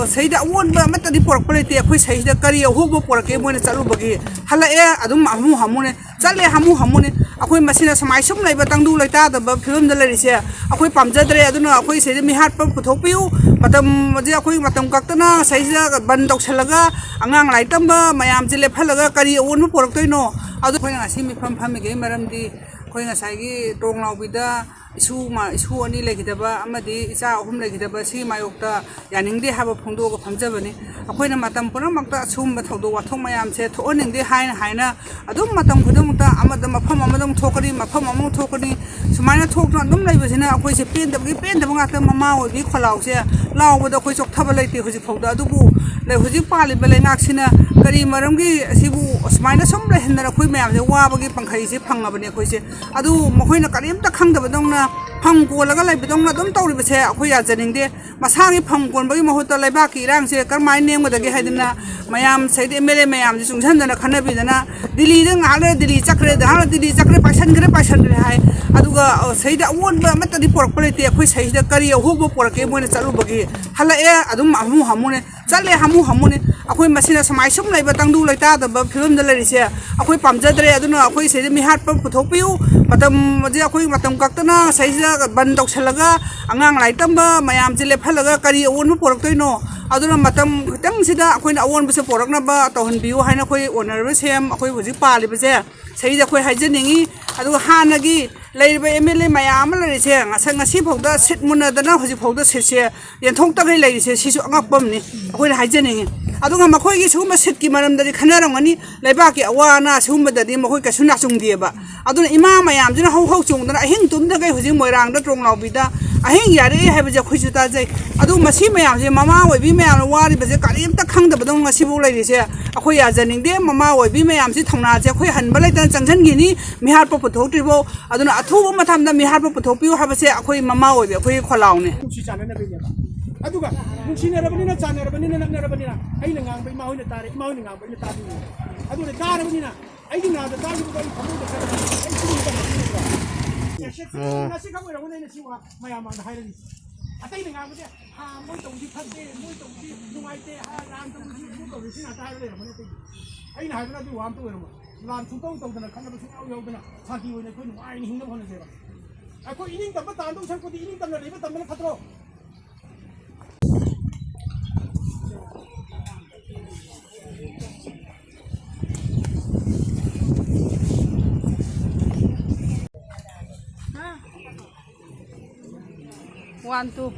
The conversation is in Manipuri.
ꯁꯩꯗ ꯑꯑꯣꯟꯕ ꯑꯃꯠꯇꯗꯤ ꯄꯣꯔꯛꯄ ꯂꯩꯇꯦ ꯑꯩꯈꯣꯏ ꯁꯩꯗ ꯀꯔꯤ ꯑꯍꯣꯡꯕ ꯄꯣꯔꯛꯀꯦ ꯃꯣꯏꯅ ꯆꯠꯂꯨꯕꯒꯤ ꯍꯜꯂꯛꯑꯦ ꯑꯗꯨꯝ ꯍꯥꯃꯨ ꯍꯥꯃꯨꯅꯦ ꯆꯠꯂꯦ ꯍꯥꯃꯨ ꯍꯥꯃꯨꯅꯦ ꯑꯩꯈꯣꯏ ꯃꯁꯤꯅ ꯁꯨꯃꯥꯏ ꯁꯨꯝ ꯂꯩꯕ ꯇꯪꯗꯨ ꯂꯩꯇꯥꯗꯕ ꯐꯤꯕꯝꯗ ꯂꯩꯔꯤꯁꯦ ꯑꯩꯈꯣꯏ ꯄꯥꯝꯖꯗ꯭ꯔꯦ ꯑꯗꯨꯅ ꯑꯩꯈꯣꯏ ꯁꯤꯗ ꯃꯤꯍꯥꯠꯄ ꯄꯨꯊꯣꯛꯄꯤꯌꯨ ꯃꯇꯝꯁꯦ ꯑꯩꯈꯣꯏ ꯃꯇꯝ ꯀꯛꯇꯅ ꯁꯩꯁꯤꯗ ꯕꯟ ꯇꯧꯁꯜꯂꯒ ꯑꯉꯥꯡ ꯂꯥꯏꯔꯤꯛ ꯇꯝꯕ ꯃꯌꯥꯝꯁꯦ ꯂꯦꯞꯍꯜꯂꯒ ꯀꯔꯤ ꯑꯑꯣꯟꯕ ꯄꯣꯔꯛꯇꯣꯏꯅꯣ ꯑꯗꯨ ꯑꯩꯈꯣꯏꯅ ꯉꯁꯤ ꯃꯤꯐꯝ ꯐꯝꯃꯤꯒꯤ ꯃꯔꯝꯗꯤ ꯑꯩꯈꯣꯏ ꯉꯁꯥꯏꯒꯤ ꯇꯣꯡꯂꯥꯎꯕꯤꯗ ꯏꯁꯨ ꯑꯅꯤ ꯂꯩꯈꯤꯗꯕ ꯑꯃꯗꯤ ꯏꯆꯥ ꯑꯍꯨꯝ ꯂꯩꯈꯤꯗꯕ ꯁꯤ ꯃꯥꯌꯣꯛꯇ ꯌꯥꯅꯤꯡꯗꯦ ꯍꯥꯏꯕ ꯐꯣꯡꯗꯣꯛꯑꯒ ꯐꯝꯖꯕꯅꯤ ꯑꯩꯈꯣꯏꯅ ꯃꯇꯝ ꯄꯨꯝꯅꯃꯛꯇ ꯑꯁꯤꯒꯨꯝꯕ ꯊꯧꯗꯣꯛ ꯋꯥꯊꯣꯛ ꯃꯌꯥꯝꯁꯦ ꯊꯣꯛꯍꯟꯅꯤꯡꯗꯦ ꯍꯥꯏꯅ ꯑꯗꯨꯝ ꯃꯇꯝ ꯈꯨꯗꯤꯡꯃꯛꯇ ꯑꯃꯗ ꯃꯐꯝ ꯑꯃꯗ ꯑꯃꯨꯛ ꯊꯣꯛꯀꯅꯤ ꯃꯐꯝ ꯑꯃꯨꯛ ꯊꯣꯛꯀꯅꯤ ꯁꯨꯃꯥꯏꯅ ꯊꯣꯛꯇꯨꯅ ꯑꯗꯨꯝ ꯂꯩꯕꯁꯤꯅ ꯑꯩꯈꯣꯏꯁꯦ ꯄꯦꯟꯗꯕ ꯉꯥꯛꯇ ꯃꯃꯥ ꯑꯣꯏꯕꯤ ꯈꯣꯜꯂꯥꯎꯁꯦ ꯂꯥꯎꯕꯗ ꯑꯩꯈꯣꯏ ꯆꯣꯛꯊꯕ ꯂꯩꯇꯦ ꯍꯧꯖꯤꯛꯐꯥꯎꯗ ꯑꯗꯨꯕꯨ ꯍꯧꯖꯤꯛ ꯄꯥꯜꯂꯤꯕ ꯂꯩꯉꯥꯛꯁꯤꯅ ꯀꯔꯤ ꯃꯔꯝꯒꯤ ꯑꯁꯤꯕꯨ ꯑꯁꯨꯃꯥꯏꯅ ꯁꯨꯝ ꯂꯩꯍꯟꯗꯅ ꯑꯩꯈꯣꯏ ꯃꯌꯥꯝꯁꯦ ꯋꯥꯕꯒꯤ ꯄꯟꯈꯩꯁꯦ ꯐꯪꯉꯕꯅꯦ ꯑꯩꯈꯣꯏꯁꯦ ꯑꯗꯨ ꯃꯈꯣꯏꯅ ꯀꯔꯤꯝꯇ ꯈꯪꯗꯕꯗꯧꯅ ꯐꯝ ꯀꯣꯜꯂꯒ ꯂꯩꯕꯗꯧꯅ ꯑꯗꯨꯝ ꯇꯧꯔꯤꯕꯁꯦ ꯑꯩꯈꯣꯏ ꯌꯥꯖꯅꯤꯡꯗꯦ ꯃꯁꯥꯒꯤ ꯐꯝ ꯀꯣꯟꯕꯒꯤ ꯃꯍꯨꯠꯇ ꯂꯩꯕꯥꯛꯀꯤ ꯏꯔꯥꯡꯁꯦ ꯀꯔꯝꯍꯥꯏꯅ ꯅꯦꯝꯒꯗꯒꯦ ꯍꯥꯏꯗꯅ ꯃꯌꯥꯝ ꯁꯩꯗ MLA ꯃꯌꯥꯝꯁꯦ ꯆꯨꯡꯁꯤꯟꯗꯅ ꯈꯟꯅꯕꯤꯗꯅ ꯗꯤꯜꯂꯤꯗ ꯉꯥꯏꯍꯥꯛ ꯂꯩꯔ ꯗꯤꯜꯂꯤ ꯆꯠꯈ꯭ꯔꯦ ꯉꯥꯏꯍꯥꯛ ꯗꯤꯜꯂꯤ ꯆꯠꯈ꯭ꯔꯦ ꯄꯥꯏꯁꯟꯈ꯭ꯔꯦ ꯍꯥꯏ ꯑꯗꯨꯒ ꯁꯩꯗ ꯑꯑꯣꯟꯕ ꯑꯃꯠꯇꯗꯤ ꯄꯣꯔꯛꯄ ꯂꯩꯇꯦ ꯑꯩꯈꯣꯏ ꯁꯩꯁꯤꯗ ꯀꯔꯤ ꯑꯍꯣꯡꯕ ꯄꯣꯔꯛꯀꯦ ꯃꯣꯏꯅ ꯆꯠꯂꯨꯕꯒꯤ ꯍꯜꯂꯛꯑꯦ ꯑꯗꯨꯝ ꯍꯥꯃꯨ ꯍꯥꯃꯨꯅꯦ ꯆꯠꯂꯦ ꯍꯥꯃꯨ ꯍꯥꯃꯨꯅꯦ ꯑꯩꯈꯣই ꯃꯁꯤꯅ ꯁꯨꯃꯥꯏ ꯁꯨꯝ ꯂꯩꯕ ꯇꯪꯗꯨ ꯂꯩꯇꯥꯗꯕ ꯐꯤꯕꯝꯗ ꯂꯩꯔꯤꯁꯦ ꯑꯩꯈꯣই ꯄꯥꯝꯖꯗ꯭ꯔꯦ ꯑꯗꯨꯅ ꯑꯩꯈꯣই ꯁꯤꯗ ꯃꯤꯍꯥꯠꯄ ꯄꯨꯊꯣꯛꯄꯤꯌꯨ ꯃꯇꯝꯁꯦ ꯑꯩꯈꯣꯏ ꯃꯇꯝ ꯀꯛꯇꯅ ꯁꯩꯁꯤꯗ ꯕꯟ ꯇꯧꯁꯜꯂꯒ ꯑꯉꯥꯡ ꯂꯥꯏꯔꯤꯛ ꯇꯝꯕ ꯃꯌꯥꯝꯁꯦ ꯂꯦꯞꯍꯜꯂꯒ ꯀꯔꯤ ꯑꯑꯣꯟꯕ ꯄꯣꯔꯛꯇꯣꯏꯅꯣ ꯑꯗꯨꯅ ꯃꯇꯝ ꯈꯤꯇꯪꯁꯤꯗ ꯑꯩꯈꯣꯏꯅ ꯑꯑꯣꯟꯕꯁꯦ ꯄꯣꯔꯛꯅꯕ ꯇꯧꯍꯟꯕꯤꯌꯨ ꯍꯥꯏꯅ ꯑꯩꯈꯣꯏ ꯑꯣꯅꯔꯦꯕꯜ ꯁꯦꯝ ꯑꯩꯈꯣꯏ ꯍꯧꯖꯤꯛ ꯄꯥꯜꯂꯤꯕꯁꯦ ꯁꯤꯗ ꯑꯩꯈꯣꯏ ꯍꯥꯏꯖꯅꯤꯡꯉꯤ ꯑꯗꯨꯒ ꯍꯥꯟꯅꯒꯤ ꯂꯩꯔꯤꯕ MLA ꯃꯌꯥꯝ ꯑꯃ ꯂꯩꯔꯤꯁꯦ ꯉꯁꯤꯐꯥꯎꯗ ꯁꯤꯠ ꯃꯨꯟꯅꯗꯅ ꯍꯧꯖꯤꯛꯐꯥꯎꯗ ꯁꯤꯠꯁꯦ ꯌꯦꯟꯊꯣꯛꯇꯈꯩ ꯂꯩꯔꯤꯁꯦ ꯁꯤꯁꯨ ꯑꯉꯛꯄ ꯑꯃꯅꯤ ꯑꯩꯈꯣꯏꯅ ꯍꯥꯏꯖꯅꯤꯡꯉꯤ ꯑꯗꯨꯒ ꯃꯈꯣꯏꯒꯤ ꯁꯤꯒꯨꯝꯕ ꯁꯤꯠꯀꯤ ꯃꯔꯝꯗꯗꯤ ꯈꯟꯅꯔꯝꯒꯅꯤ ꯂꯩꯕꯥꯛꯀꯤ ꯑꯋꯥ ꯑꯅꯥ ꯁꯤꯒꯨꯝꯕꯗꯗꯤ ꯃꯈꯣꯏ ꯀꯩꯁꯨ ꯅꯥꯆꯨꯡꯗꯦꯕ ꯑꯗꯨꯅ ꯏꯃꯥ ꯃꯌꯥꯝꯁꯤꯅ ꯍꯧ ꯆꯣꯡꯗꯅ ꯑꯍꯤꯡ ꯇꯨꯝꯗꯈꯩ ꯍꯧꯖꯤꯛ ꯃꯣꯏꯔꯥꯡꯗ ꯇꯣꯡꯂꯥꯎꯕꯤꯗ ꯑꯍꯤꯡ ꯌꯥꯔꯛꯑꯦ ꯍꯥꯏꯕꯁꯦ ꯑꯩꯈꯣꯏꯁꯨ ꯇꯥꯖꯩ ꯑꯗꯨ ꯃꯁꯤ ꯃꯌꯥꯝꯁꯦ ꯃꯃꯥ ꯑꯣꯏꯕꯤ ꯃꯌꯥꯝꯅ ꯋꯥꯔꯤꯕꯁꯦ ꯀꯔꯤꯝꯇ ꯈꯪꯗꯕꯗꯧ ꯉꯁꯤꯐꯥꯎ ꯂꯩꯔꯤꯁꯦ ꯑꯩꯈꯣꯏ ꯌꯥꯖꯅꯤꯡꯗꯦ ꯃꯃꯥ ꯑꯣꯏꯕꯤ ꯃꯌꯥꯝꯁꯤ ꯊꯧꯅꯥꯁꯦ ꯑꯩꯈꯣꯏ ꯍꯟꯕ ꯂꯩꯇꯅ ꯆꯪꯁꯤꯟꯈꯤꯅꯤ ꯃꯤꯍꯥꯠꯄ ꯄꯨꯊꯣꯛꯇ꯭ꯔꯤꯐꯥꯎ ꯑꯗꯨꯅ ꯑꯊꯨꯕ ꯃꯇꯝꯗ ꯃꯤꯍꯥꯠꯄ ꯄꯨꯊꯣꯛꯄꯤꯌꯨ ꯍꯥꯏꯕꯁꯦ ꯑꯩꯈꯣꯏ ꯃꯃꯥ ꯑꯣꯏꯕꯤ ꯑꯩꯈꯣꯏꯒꯤ ꯈꯣꯜꯂꯥꯎꯅꯤ ꯑꯗꯨꯒ ꯅꯨꯡꯁꯤꯅꯔꯕꯅꯤꯅ ꯆꯥꯟꯅꯔꯕꯅꯤꯅ ꯅꯛꯅꯔꯕꯅꯤꯅ ꯑꯩꯅ ꯉꯥꯡꯕ ꯏꯃꯥ ꯍꯣꯏꯅ ꯇꯥꯔꯦ ꯏꯃꯥ ꯍꯣꯏꯅ ꯉꯥꯡꯕ ꯑꯩꯅ ꯇꯥꯕꯤꯌꯨ ꯑꯗꯨꯅ ꯇꯥꯔꯕꯅꯤꯅ ꯑꯩꯒꯤ ꯉꯥꯡꯕ ꯇꯥꯈꯤꯕꯗꯣ ꯑꯩ ꯊꯃꯣꯏꯗ ꯆꯠꯂꯒ ꯉꯁꯤ ꯈꯛ ꯑꯣꯏꯔꯝꯒꯅꯤ ꯑꯩꯅ ꯁꯤ ꯋꯥ ꯃꯌꯥꯝ ꯃꯥꯡꯗ ꯍꯥꯏꯔꯛꯏꯁꯦ ꯑꯇꯩꯅ ꯉꯥꯡꯕꯁꯦ ꯃꯣꯏ ꯇꯧꯕꯗꯤ ꯐꯠꯇꯦ ꯃꯣꯏ ꯇꯧꯕꯗꯤ ꯅꯨꯡꯉꯥꯏꯇꯦ ꯂꯥꯟ ꯇꯧꯕꯗꯤ ꯁꯨꯝ ꯇꯧꯔꯤ ꯁꯤ ꯉꯥꯛꯇ ꯍꯥꯏꯕ ꯂꯩꯔꯝꯒꯅꯤ ꯑꯇꯩꯗꯤ ꯑꯩꯅ ꯍꯥꯏꯕꯅ ꯑꯗꯨ ꯋꯥ ꯑꯝꯇ ꯑꯣꯏꯔꯝꯃꯣꯏ ꯂꯥꯟ ꯁꯨꯡꯇꯧ ꯇꯧꯗꯅ ꯈꯠꯅꯕ ꯁꯨꯡꯌꯥꯎ ꯌꯥꯎꯗꯅ ꯁꯥꯟꯇꯤ ꯑꯣꯏꯅ ꯑꯩꯈꯣꯏ ꯅꯨꯡꯉꯥꯏꯅ ꯍꯤꯡꯅꯕ ꯍꯣꯠꯅꯖꯦꯕ ꯑꯩꯈꯣꯏ ꯏꯅꯤꯡꯇꯝꯕ ꯇꯥꯟꯗꯧ ꯁꯔꯨꯛꯄꯨꯗꯤ ꯏꯅꯤꯡꯇꯝꯅ ꯂꯩꯕ ꯇꯝꯕꯅ ꯐꯠꯇ꯭ꯔꯣ One, two.